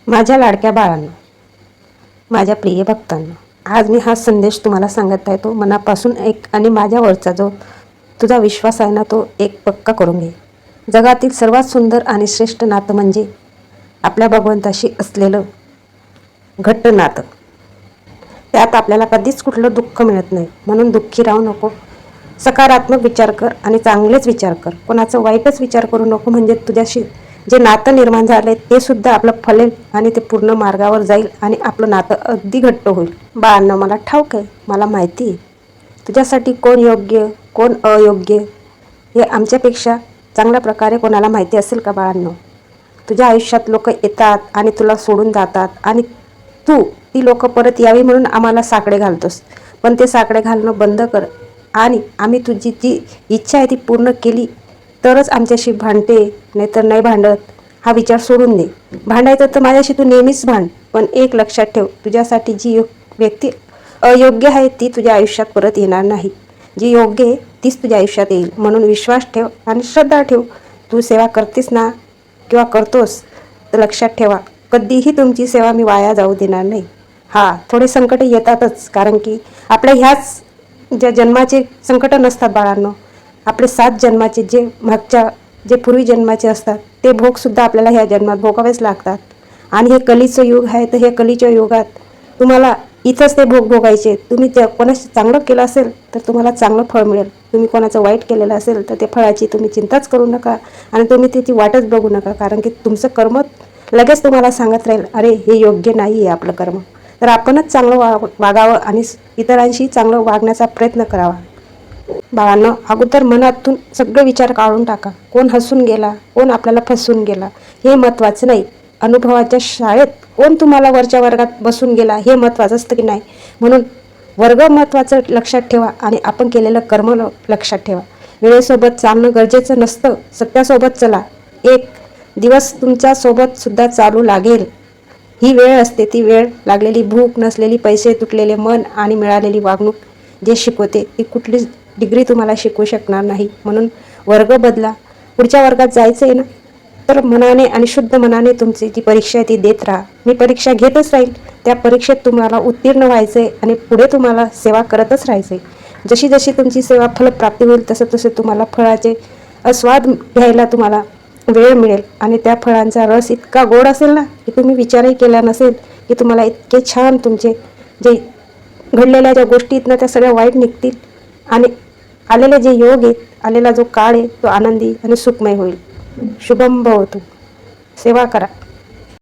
माझ्या लाडक्या बाळांनो, माझ्या प्रिय भक्तांनो, आज मी हा संदेश तुम्हाला सांगत आहे तो मनापासून एक आणि माझ्यावरचा जो तुझा विश्वास आहे ना तो एक पक्का करून घे. जगातील सर्वात सुंदर आणि श्रेष्ठ नातं म्हणजे आपल्या भगवंताशी असलेलं घट्ट नातं. त्यात आपल्याला कधीच कुठलं दुःख मिळत नाही, म्हणून दुःखी राहू नको. सकारात्मक विचार कर आणि चांगलेच विचार कर. कोणाचं वाईटच विचार करू नको, म्हणजे तुझ्याशी जे नातं निर्माण झालंय ते सुद्धा आपलं फलेल आणि ते पूर्ण मार्गावर जाईल आणि आपलं नातं अगदी घट्ट होईल. बाळांना, मला ठाऊक आहे, मला माहिती आहे तुझ्यासाठी कोण योग्य कोण अयोग्य हे आमच्यापेक्षा चांगल्या प्रकारे कोणाला माहिती असेल का बाळांनो? तुझ्या आयुष्यात लोक येतात आणि तुला सोडून जातात आणि तू ती लोक परत यावी म्हणून आम्हाला साकडे घालतोस. पण ते साकडे घालणं बंद कर आणि आम्ही तुझी जी इच्छा आहे ती पूर्ण केली तरच आमच्याशी भांडते, नाहीतर नाही भांडत हा विचार सोडून दे. भांडायचं तर माझ्याशी तू नेहमीच भांड, पण एक लक्षात ठेव, तुझ्यासाठी जी व्यक्ती अयोग्य आहे ती तुझ्या आयुष्यात परत येणार नाही. जी योग्य आहे तीच तुझ्या आयुष्यात येईल. म्हणून विश्वास ठेव आणि श्रद्धा ठेव. तू सेवा करतेस ना किंवा करतोस तर लक्षात ठेवा, कधीही तुमची सेवा मी वाया जाऊ देणार नाही. थोडे संकट येतातच, कारण की आपल्या ह्याच ज्या जन्माचे संकट नसतात बाळांनो, आपले 7 जन्माचे जे पूर्वी जन्माचे असतात ते भोगसुद्धा आपल्याला ह्या जन्मात भोगावेच लागतात. आणि हे कलीचं युग आहे, तर हे कलीच्या युगात तुम्हाला इथंच ते भोग भोगायचे. तुम्ही कोणाचं चांगलं केलं असेल तर तुम्हाला चांगलं फळ मिळेल. तुम्ही कोणाचं वाईट केलेलं असेल तर ते फळाची तुम्ही चिंताच करू नका आणि तुम्ही त्याची वाटच बघू नका, कारण की तुमचं कर्म लगेच तुम्हाला सांगत राहील, अरे हे योग्य नाही आहे आपलं कर्म. तर आपणच चांगलं वागावं आणि इतरांशी चांगलं वागण्याचा प्रयत्न करावा. बाळांनो, अगोदर मनातून सगळे विचार काढून टाका. कोण हसून गेला, कोण आपल्याला फसवून गेला हे महत्त्वाचं नाही. अनुभवाच्या शाळेत कोण तुम्हाला वरच्या वर्गात बसून गेला हे महत्त्वाचं असतं की नाही. म्हणून वर्ग महत्त्वाचं लक्षात ठेवा आणि आपण केलेलं कर्म लक्षात ठेवा. वेळेसोबत चालणं गरजेचं नसतं, सत्यासोबत चला. एक दिवस तुमच्या सोबत सुद्धा चालू लागेल. ही वेळ असते, ती वेळ लागलेली भूक, नसलेली पैसे, तुटलेले मन आणि मिळालेली वागणूक जे शिकवते ती कुठलीच डिग्री तुम्हाला शिकवू शकणार नाही. म्हणून वर्ग बदला. पुढच्या वर्गात जायचं आहे ना, तर मनाने आणि शुद्ध मनाने तुमची जी परीक्षा आहे ती देत राहा. मी परीक्षा घेतच राहील. त्या परीक्षेत तुम्हाला उत्तीर्ण व्हायचं आहे आणि पुढे तुम्हाला सेवा करतच राहायचं आहे. जशी जशी तुमची सेवा फलप्राप्ती होईल तसं तसं तुम्हाला फळाचे आस्वाद घ्यायला तुम्हाला वेळ मिळेल आणि त्या फळांचा रस इतका गोड असेल ना की तुम्ही विचारही केला नसेल की तुम्हाला इतके छान तुमचे जे घडलेल्या ज्या गोष्टी आहेत ना त्या सगळ्या वाईट निघतील आणि आलेले जे योग आहेत, आलेला जो काळ आहे तो आनंदी आणि सुखमय होईल. शुभम भवतु. सेवा करा.